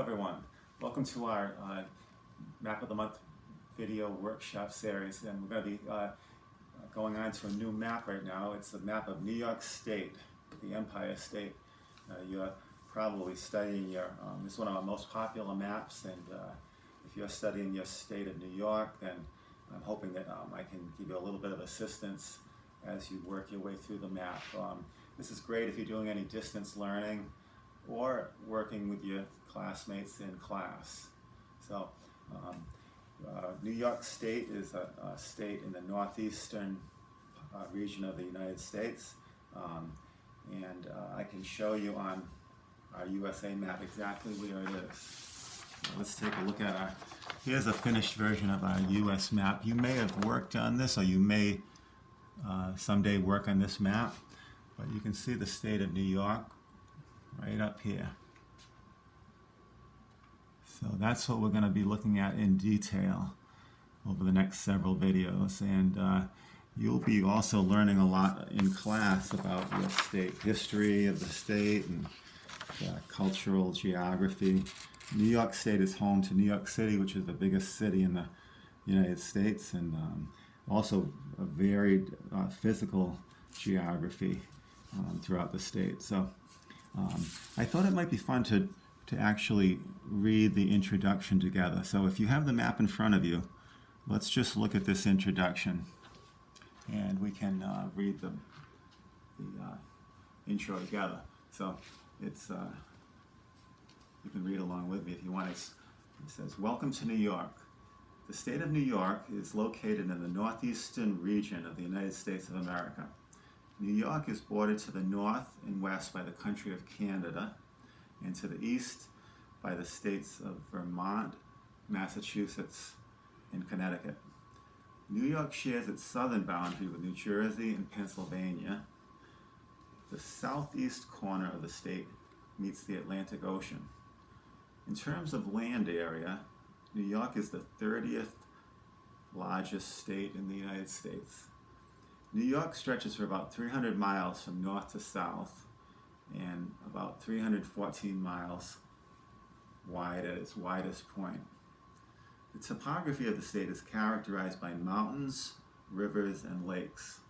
everyone. Welcome to our Map of the Month video workshop series, and we're going to be going on to a new map right now. It's a map of New York State, the Empire State. You're probably studying it's one of our most popular maps, and if you're studying your state of New York, then I'm hoping that I can give you a little bit of assistance as you work your way through the map. This is great if you're doing any distance learning or working with your classmates in class. So New York State is a state in the northeastern region of the United States, and I can show you on our USA map exactly where it is. So let's take a look at here's a finished version of our US map. You may have worked on this, or you may someday work on this map, but you can see the state of New York right up here. So that's what we're going to be looking at in detail over the next several videos, and you'll be also learning a lot in class about your state, history of the state, and cultural geography. New York State is home to New York City, which is the biggest city in the United States, and also a varied physical geography throughout the state. So I thought it might be fun to actually read the introduction together. So if you have the map in front of you, let's just look at this introduction, and we can read the intro together. So it's you can read along with me if you want. It says, "Welcome to New York. The state of New York is located in the northeastern region of the United States of America. New York is bordered to the north and west by the country of Canada, and to the east by the states of Vermont, Massachusetts, and Connecticut. New York shares its southern boundary with New Jersey and Pennsylvania. The southeast corner of the state meets the Atlantic Ocean. In terms of land area, New York is the 30th largest state in the United States. New York stretches for about 300 miles from north to south, and about 314 miles wide at its widest point. The topography of the state is characterized by mountains, rivers, and lakes.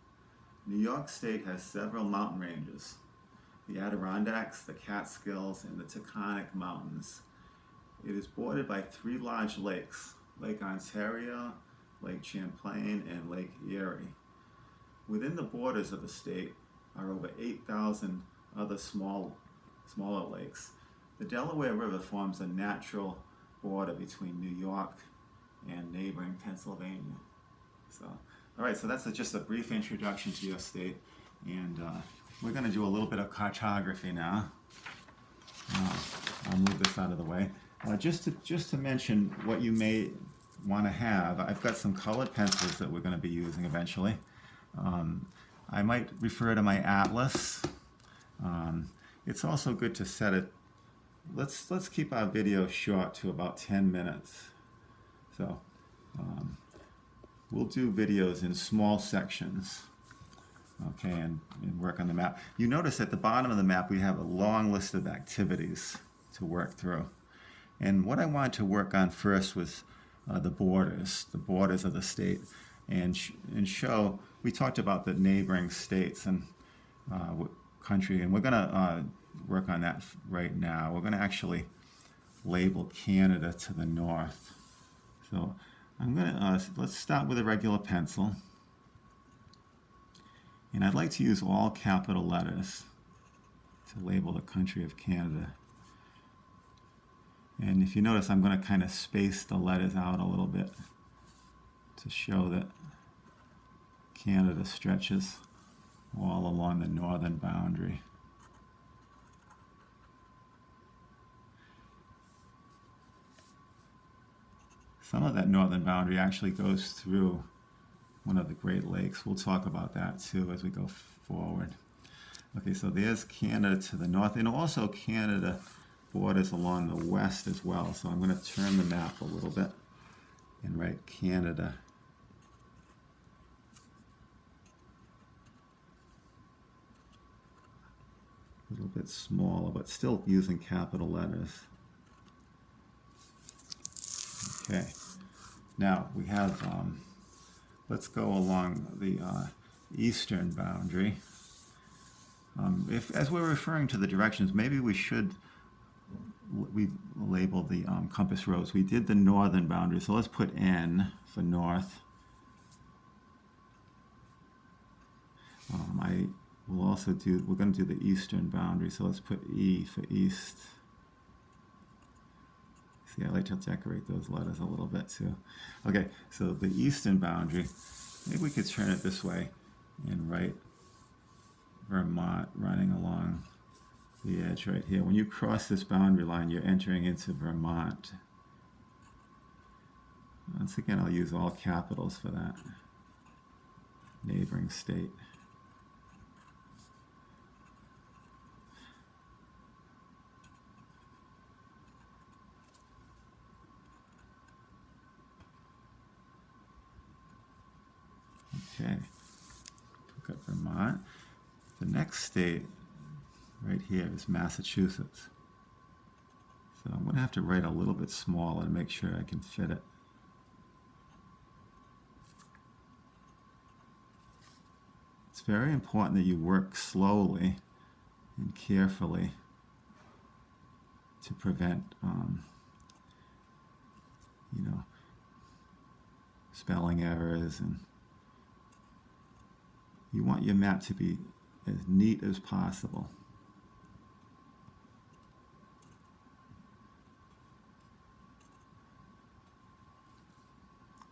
New York State has several mountain ranges: the Adirondacks, the Catskills, and the Taconic Mountains. It is bordered by three large lakes: Lake Ontario, Lake Champlain, and Lake Erie. Within the borders of the state are over 8,000 other smaller lakes. The Delaware River forms a natural border between New York and neighboring Pennsylvania." So, all right, so that's just a brief introduction to your state, and we're going to do a little bit of cartography now. I'll move this out of the way. Just to mention what you may want to have, I've got some colored pencils that we're going to be using eventually. I might refer to my atlas. It's also good to set it. Let's keep our video short to about 10 minutes. So we'll do videos in small sections, okay, and work on the map. You notice at the bottom of the map we have a long list of activities to work through. And what I wanted to work on first was the borders of the state, and show. We talked about the neighboring states and country, and we're going to work on that right now. We're going to actually label Canada to the north. So I'm going to let's start with a regular pencil, and I'd like to use all capital letters to label the country of Canada. And if you notice, I'm going to kind of space the letters out a little bit to show that Canada stretches all along the northern boundary. Some of that northern boundary actually goes through one of the Great Lakes. We'll talk about that too as we go forward. Okay, so there's Canada to the north, and also Canada borders along the west as well. So I'm going to turn the map a little bit and write Canada. A little bit smaller, but still using capital letters. Okay, now we have, let's go along the eastern boundary. As we're referring to the directions, maybe we should label the compass rose. We did the northern boundary, so let's put N for north. I will also do, we're going to do the eastern boundary, so let's put E for east. See, I like to decorate those letters a little bit too. Okay, so the eastern boundary, maybe we could turn it this way and write Vermont running along the edge right here. When you cross this boundary line, you're entering into Vermont. Once again, I'll use all capitals for that. Neighboring state. Okay, look at Vermont. The next state right here is Massachusetts. So I'm going to have to write a little bit smaller to make sure I can fit it. It's very important that you work slowly and carefully to prevent, spelling errors, and you want your map to be as neat as possible.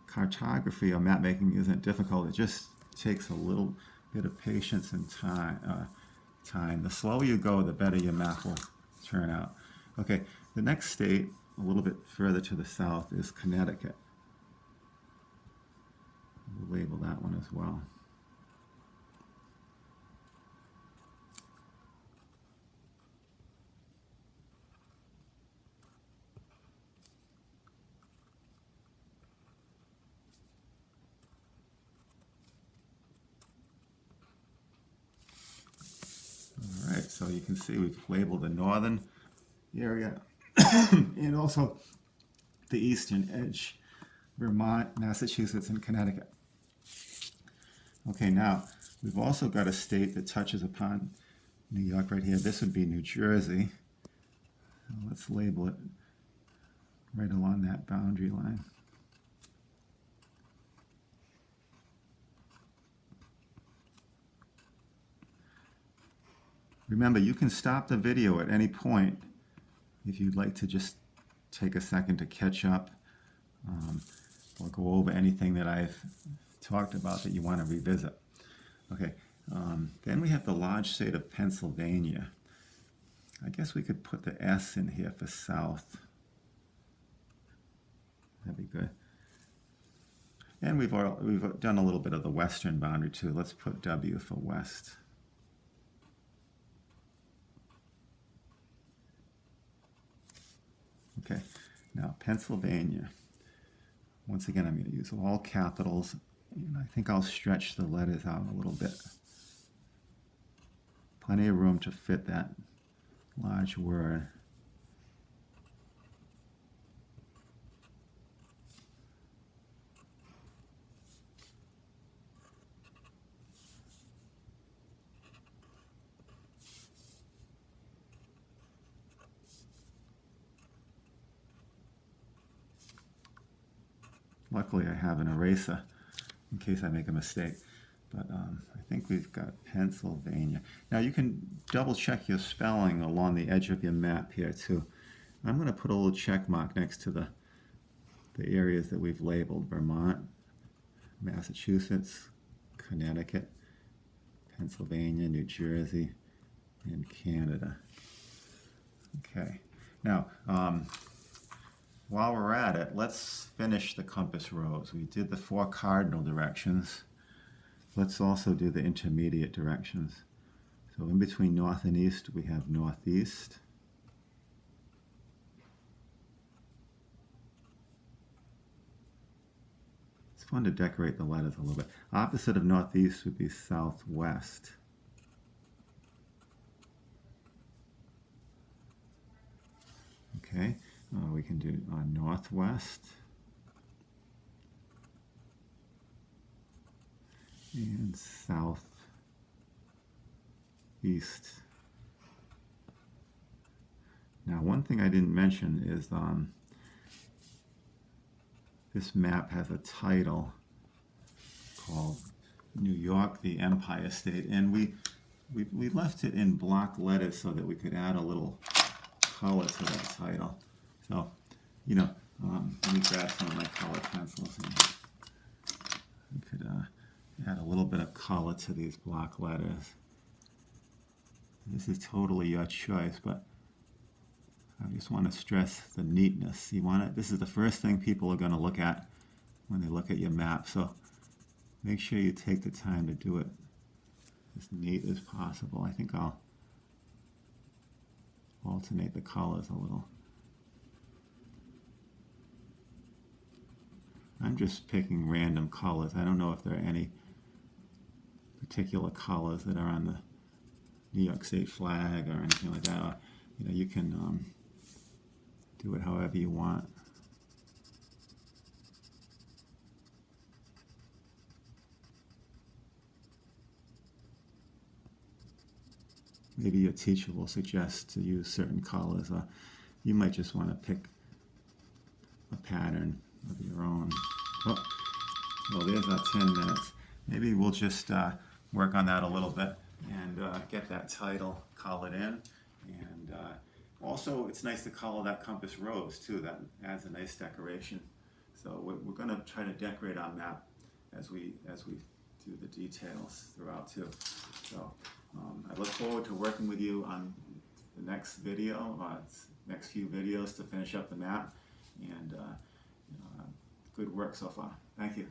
Cartography or map making isn't difficult. It just takes a little bit of patience and time. The slower you go, the better your map will turn out. Okay, the next state, a little bit further to the south, is Connecticut. We'll label that one as well. All right, so you can see we've labeled the northern area and also the eastern edge, Vermont, Massachusetts, and Connecticut. Okay, now we've also got a state that touches upon New York right here. This would be New Jersey. So let's label it right along that boundary line. Remember, you can stop the video at any point if you'd like to just take a second to catch up or go over anything that I've talked about that you want to revisit. Okay, then we have the large state of Pennsylvania. I guess we could put the S in here for south. That'd be good. And we've done a little bit of the western boundary too. Let's put W for west. Okay, now Pennsylvania. Once again, I'm going to use all capitals, and I think I'll stretch the letters out a little bit. Plenty of room to fit that large word. Luckily, I have an eraser in case I make a mistake. But I think we've got Pennsylvania. Now you can double check your spelling along the edge of your map here too. I'm going to put a little check mark next to the areas that we've labeled: Vermont, Massachusetts, Connecticut, Pennsylvania, New Jersey, and Canada. Okay. Now, while we're at it, let's finish the compass rose. We did the 4 cardinal directions. Let's also do the intermediate directions. So in between north and east, we have northeast. It's fun to decorate the letters a little bit. Opposite of northeast would be southwest. Okay, we can do northwest. and south east. Now, one thing I didn't mention is this map has a title called New York, the Empire State, and we left it in block letters so that we could add a little color to that title. So, you know, let me grab some of my color pencils and we could add a little bit of color to these block letters. This is totally your choice, but I just want to stress the neatness. You want it. This is the first thing people are going to look at when they look at your map. So make sure you take the time to do it as neat as possible. I think I'll alternate the colors a little. I'm just picking random colors. I don't know if there are any particular colors that are on the New York State flag or anything like that. Or, you know, you can do it however you want. Maybe your teacher will suggest to use certain colors, or you might just want to pick a pattern of your own. Oh, well, there's our 10 minutes. Maybe we'll just work on that a little bit and get that title colored in. And also, it's nice to color that compass rose too. That adds a nice decoration. So we're going to try to decorate our map as we do the details throughout too. So I look forward to working with you on the next video, next few videos to finish up the map. And good work so far. Thank you.